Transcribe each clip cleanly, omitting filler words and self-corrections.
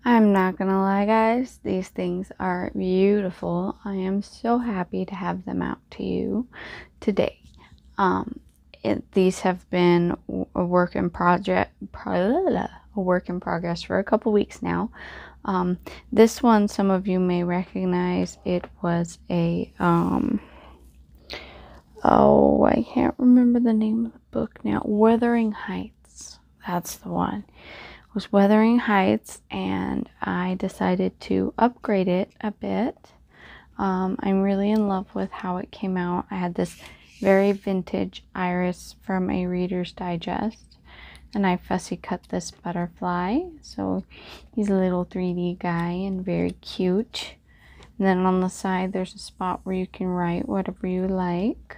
I'm not gonna lie, guys, these things are beautiful. I am so happy to have them out to you today. These have been a work in progress for a couple weeks now. This one, some of you may recognize. It was a oh, I can't remember the name of the book now. Wuthering Heights. That's the one. It was Wuthering Heights, and I decided to upgrade it a bit. I'm really in love with how it came out. I had this very vintage iris from a Reader's Digest, and I fussy cut this butterfly. So he's a little 3D guy and very cute. And then on the side there's a spot where you can write whatever you like.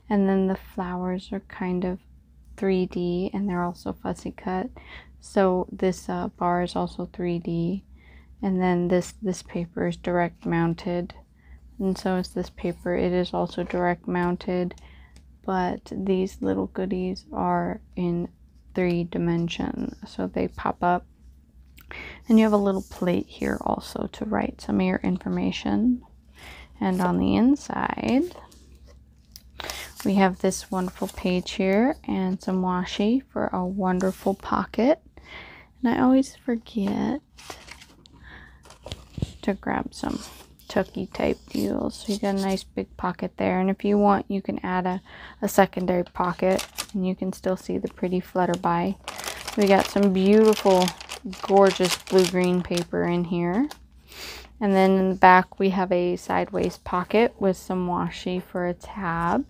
And then the flowers are kind of 3D, and they're also fussy cut. So this bar is also 3D. And then this paper is direct mounted, and so is this paper. It is also direct mounted, but these little goodies are in 3D, so they pop up. And you have a little plate here also to write some of your information. And on the inside we have this wonderful page here and some washi for a wonderful pocket. And I always forget to grab some tucky type deals. So you got a nice big pocket there, and if you want, you can add a secondary pocket, and you can still see the pretty flutterby. We got some beautiful, gorgeous blue-green paper in here. And then in the back we have a sideways pocket with some washi for a tab.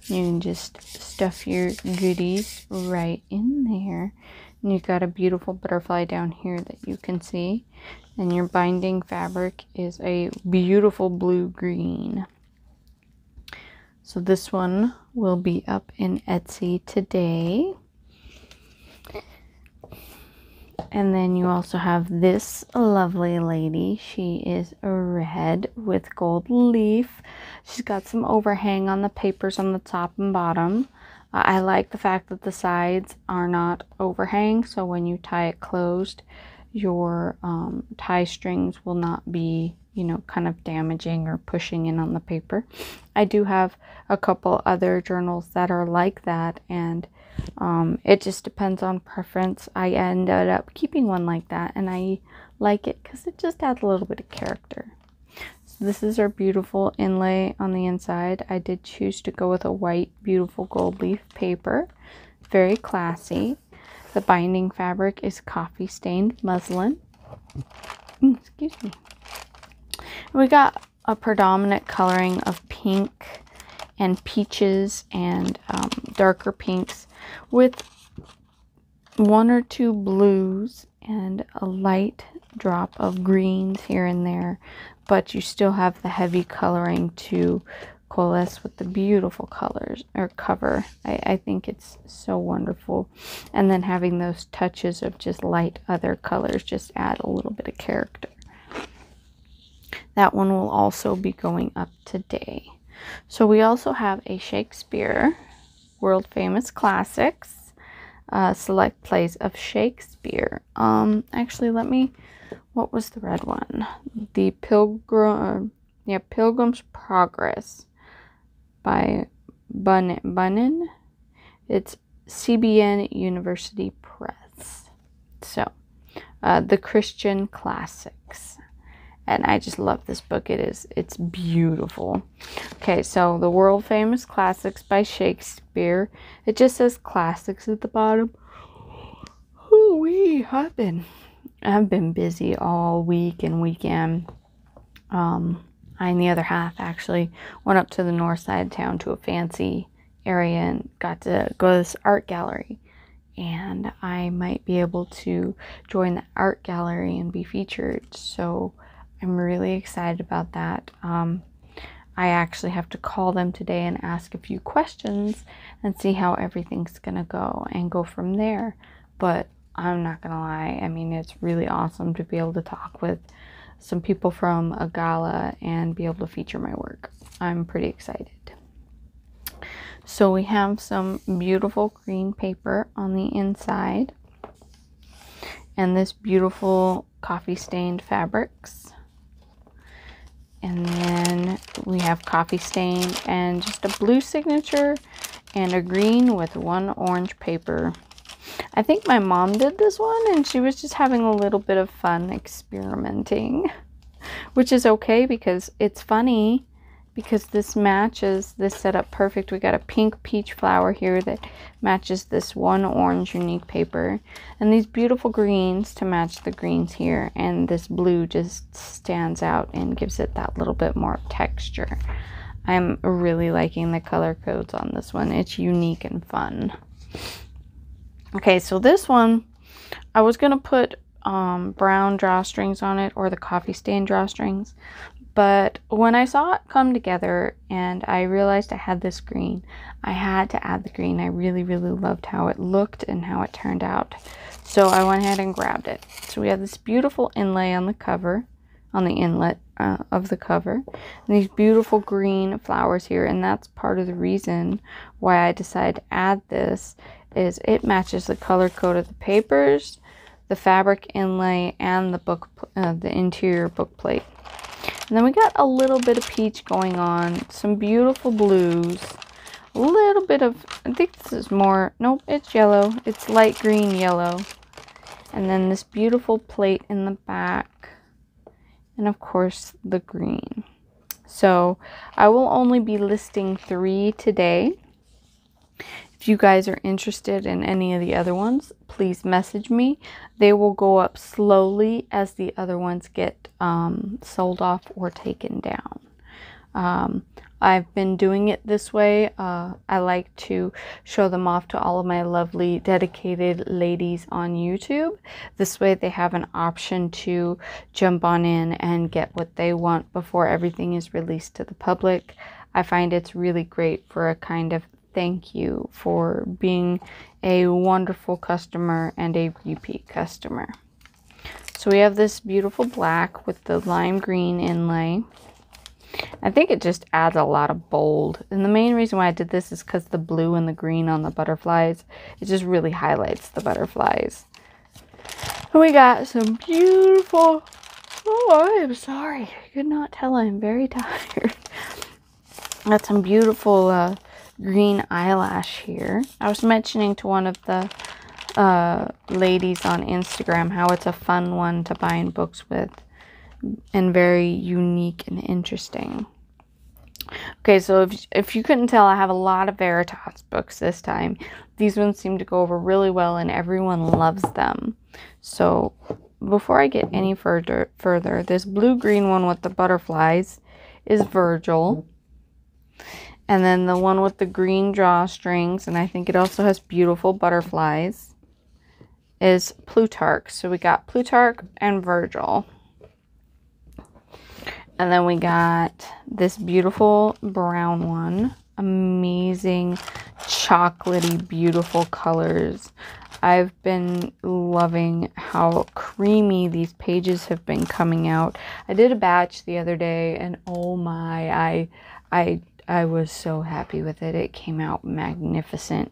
You can just stuff your goodies right in there. And you've got a beautiful butterfly down here that you can see. And your binding fabric is a beautiful blue-green. So this one will be up in Etsy today. And then you also have this lovely lady. She is red with gold leaf. She's got some overhang on the papers on the top and bottom. I like the fact that the sides are not overhang, so when you tie it closed, your tie strings will not be, you know, kind of damaging or pushing in on the paper. I do have a couple other journals that are like that, and it just depends on preference. I ended up keeping one like that, and I like it because it just adds a little bit of character. So this is our beautiful inlay on the inside. I did choose to go with a white, beautiful gold leaf paper. Very classy. The binding fabric is coffee stained muslin. Excuse me. We got a predominant coloring of pink and peaches and darker pinks with one or two blues and a light drop of greens here and there, but you still have the heavy coloring to coalesce with the beautiful colors or cover. I think it's so wonderful. And then having those touches of just light other colors just add a little bit of character. That one will also be going up today. So we also have a Shakespeare World Famous Classics select plays of Shakespeare. Actually, what was the red one? The Pilgrim's Progress by Bunyan. It's CBN University Press. So, the Christian Classics. And I just love this book. It's beautiful. Okay, so the World Famous Classics by Shakespeare. It just says classics at the bottom. Ooh-wee, I've been busy all week and weekend. I and the other half actually went up to the north side of town to a fancy area and got to go to this art gallery. And I might be able to join the art gallery and be featured. So I'm really excited about that. I actually have to call them today and ask a few questions and see how everything's gonna go and go from there. But I'm not gonna lie, I mean, it's really awesome to be able to talk with some people from a gala and be able to feature my work. I'm pretty excited. So we have some beautiful green paper on the inside, and this beautiful coffee stained fabrics. And then we have coffee stain and just a blue signature and a green with one orange paper. I think my mom did this one and she was just having a little bit of fun experimenting, which is okay because it's funny because this matches this setup perfect. We got a pink peach flower here that matches this one orange unique paper, and these beautiful greens to match the greens here, and this blue just stands out and gives it that little bit more texture. I'm really liking the color codes on this one. It's unique and fun. Okay, so this one I was gonna put brown drawstrings on it, or the coffee stain drawstrings, but when I saw it come together and I realized I had this green, I had to add the green. I really, really loved how it looked and how it turned out. So I went ahead and grabbed it. So we have this beautiful inlay on the cover, on the inlet of the cover. And these beautiful green flowers here. And that's part of the reason why I decided to add this, is it matches the color code of the papers, the fabric inlay, and the book, the interior book plate. And then we got a little bit of peach going on, some beautiful blues, a little bit of, I think this is more, nope, it's yellow. It's light green yellow. And then this beautiful plate in the back. And of course, the green. So I will only be listing 3 today. If you guys are interested in any of the other ones, please message me. They will go up slowly as the other ones get sold off or taken down. I've been doing it this way. I like to show them off to all of my lovely dedicated ladies on YouTube. This way they have an option to jump on in and get what they want before everything is released to the public. I find it's really great for a kind of thank you for being a wonderful customer and a repeat customer. So we have this beautiful black with the lime green inlay. I think it just adds a lot of bold. And the main reason why I did this is because the blue and the green on the butterflies, it just really highlights the butterflies. And we got some beautiful, oh, I am sorry. I could not tell I'm very tired. Got some beautiful green eyelash here. I was mentioning to one of the ladies on Instagram how it's a fun one to bind books with and very unique and interesting. Okay, so if you couldn't tell, I have a lot of Veritas books this time. These ones seem to go over really well and everyone loves them. So before I get any further, this blue-green one with the butterflies is Virgil. And then the one with the green drawstrings, and I think it also has beautiful butterflies, is Plutarch. So we got Plutarch and Virgil. And then we got this beautiful brown one. Amazing, chocolatey, beautiful colors. I've been loving how creamy these pages have been coming out. I did a batch the other day, and oh my, I was so happy with it. It came out magnificent.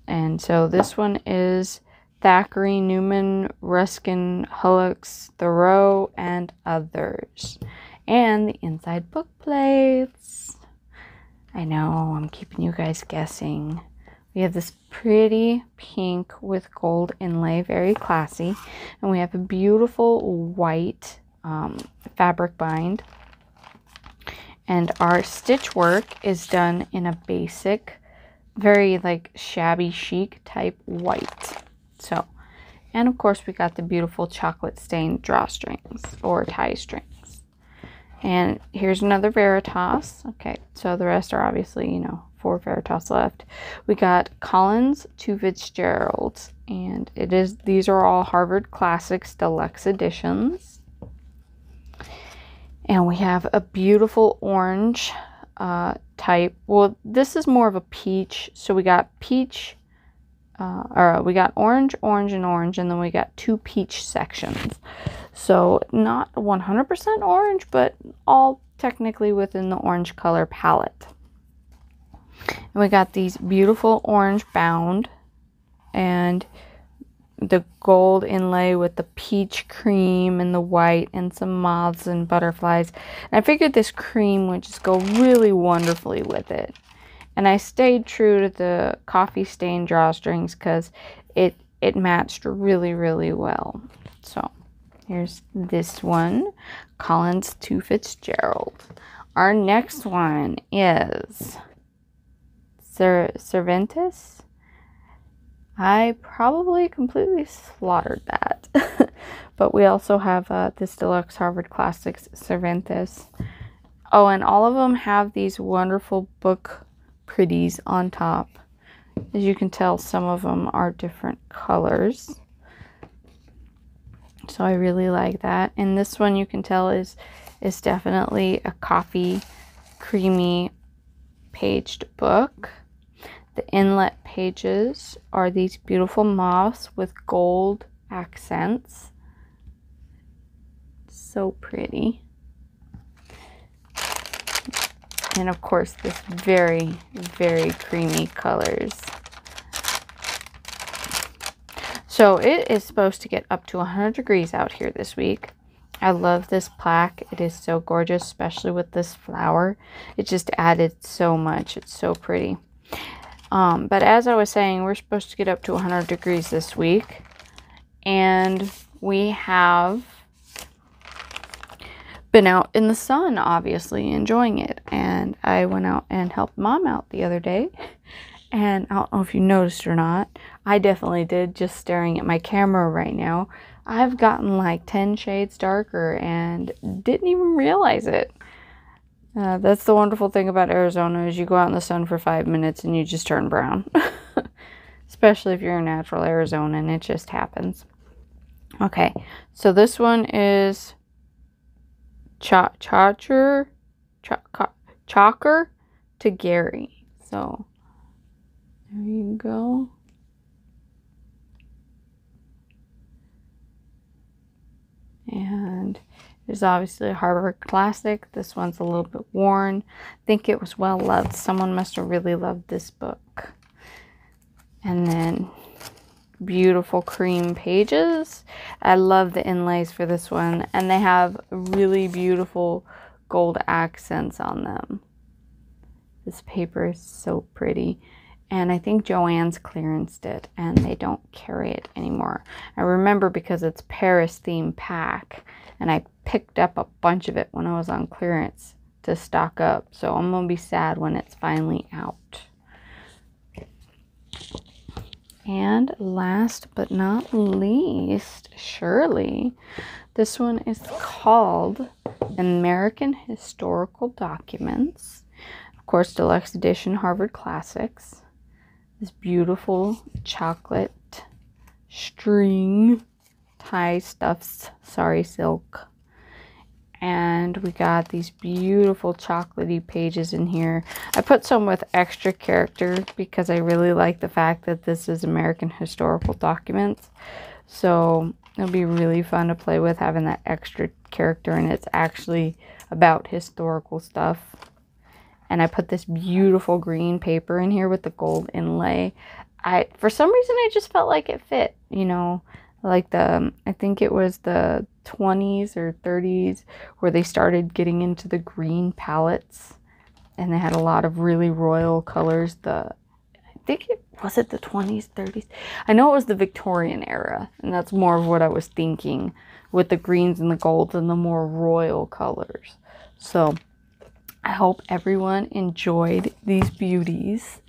And so this one is Thackeray, Newman, Ruskin, Hullocks, Thoreau, and others. And the inside book plates. I know, I'm keeping you guys guessing. We have this pretty pink with gold inlay, very classy. And we have a beautiful white fabric bind. And our stitch work is done in a basic, very like shabby chic type white. So, and of course we got the beautiful chocolate stained drawstrings or tie strings. And here's another Veritas. Okay, so the rest are obviously, you know, 4 Veritas left. We got Collins, 2 Fitzgeralds, and these are all Harvard Classics Deluxe editions. And we have a beautiful orange type. Well, this is more of a peach. So we got peach, we got orange, orange, and orange. And then we got 2 peach sections. So not 100% orange, but all technically within the orange color palette. And we got these beautiful orange bound and the gold inlay with the peach cream and the white and some moths and butterflies. And I figured this cream would just go really wonderfully with it. And I stayed true to the coffee stain drawstrings because it matched really, really well. So here's this one, Collins to Fitzgerald. Our next one is Cervantes. I probably completely slaughtered that. But we also have this Deluxe Harvard Classics Cervantes. Oh, and all of them have these wonderful book pretties on top. As you can tell, some of them are different colors. So I really like that. And this one you can tell is definitely a coffee creamy paged book. The inlet pages are these beautiful moths with gold accents. So pretty. And of course, this very, very creamy colors. So it is supposed to get up to 100 degrees out here this week. I love this plaque. It is so gorgeous, especially with this flower. It just added so much. It's so pretty. But as I was saying, we're supposed to get up to 100 degrees this week. And we have been out in the sun, obviously, enjoying it. And I went out and helped Mom out the other day. And I don't know if you noticed or not. I definitely did, just staring at my camera right now. I've gotten like 10 shades darker and didn't even realize it. That's the wonderful thing about Arizona is you go out in the sun for 5 minutes and you just turn brown. Especially if you're a natural Arizonan, it just happens. Okay, so this one is Chalker to Gary. So there you go. And there's obviously a Harvard Classic. This one's a little bit worn. I think it was well loved. Someone must have really loved this book. And then beautiful cream pages. I love the inlays for this one. And they have really beautiful gold accents on them. This paper is so pretty. And I think Joann's clearanced it and they don't carry it anymore. I remember because it's Paris themed pack and I picked up a bunch of it when I was on clearance to stock up. So I'm going to be sad when it's finally out. And last but not least, surely, this one is called American Historical Documents. Of course, Deluxe Edition Harvard Classics. This beautiful chocolate string tie stuffed sari silk. And we got these beautiful chocolatey pages in here. I put some with extra character because I really like the fact that this is American Historical Documents. So it'll be really fun to play with having that extra character, and it's actually about historical stuff. And I put this beautiful green paper in here with the gold inlay. For some reason, I just felt like it fit, you know, like I think it was the 20s or 30s where they started getting into the green palettes. And they had a lot of really royal colors. I think was it the 20s, 30s? I know it was the Victorian era. And that's more of what I was thinking with the greens and the golds and the more royal colors. So I hope everyone enjoyed these beauties.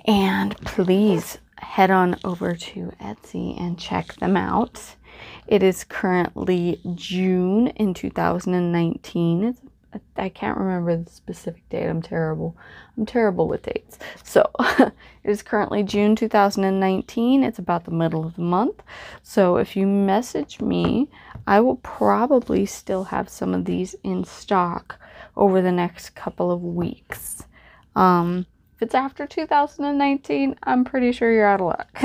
And please head on over to Etsy and check them out. It is currently June in 2019. I can't remember the specific date. I'm terrible. I'm terrible with dates. So it is currently June 2019. It's about the middle of the month. So if you message me, I will probably still have some of these in stock over the next couple of weeks. If it's after 2019, I'm pretty sure you're out of luck.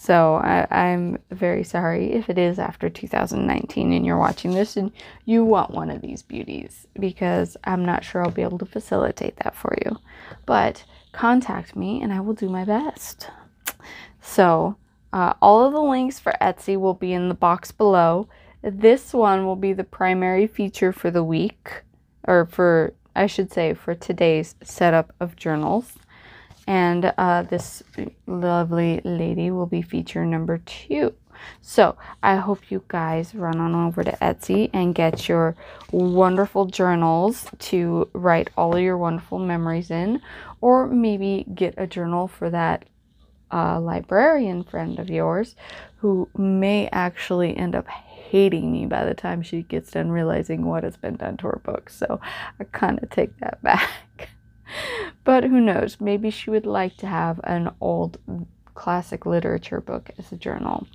So I'm very sorry if it is after 2019 and you're watching this and you want one of these beauties, because I'm not sure I'll be able to facilitate that for you. But contact me and I will do my best. So all of the links for Etsy will be in the box below. This one will be the primary feature for the week, or for, I should say, for today's setup of journals. And this lovely lady will be feature number 2. So I hope you guys run on over to Etsy and get your wonderful journals to write all of your wonderful memories in, or maybe get a journal for that librarian friend of yours who may actually end up hating me by the time she gets done realizing what has been done to her book. So I kind of take that back. But who knows, maybe she would like to have an old classic literature book as a journal.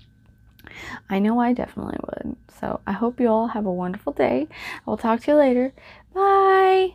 I know I definitely would. So I hope you all have a wonderful day. I will talk to you later. Bye!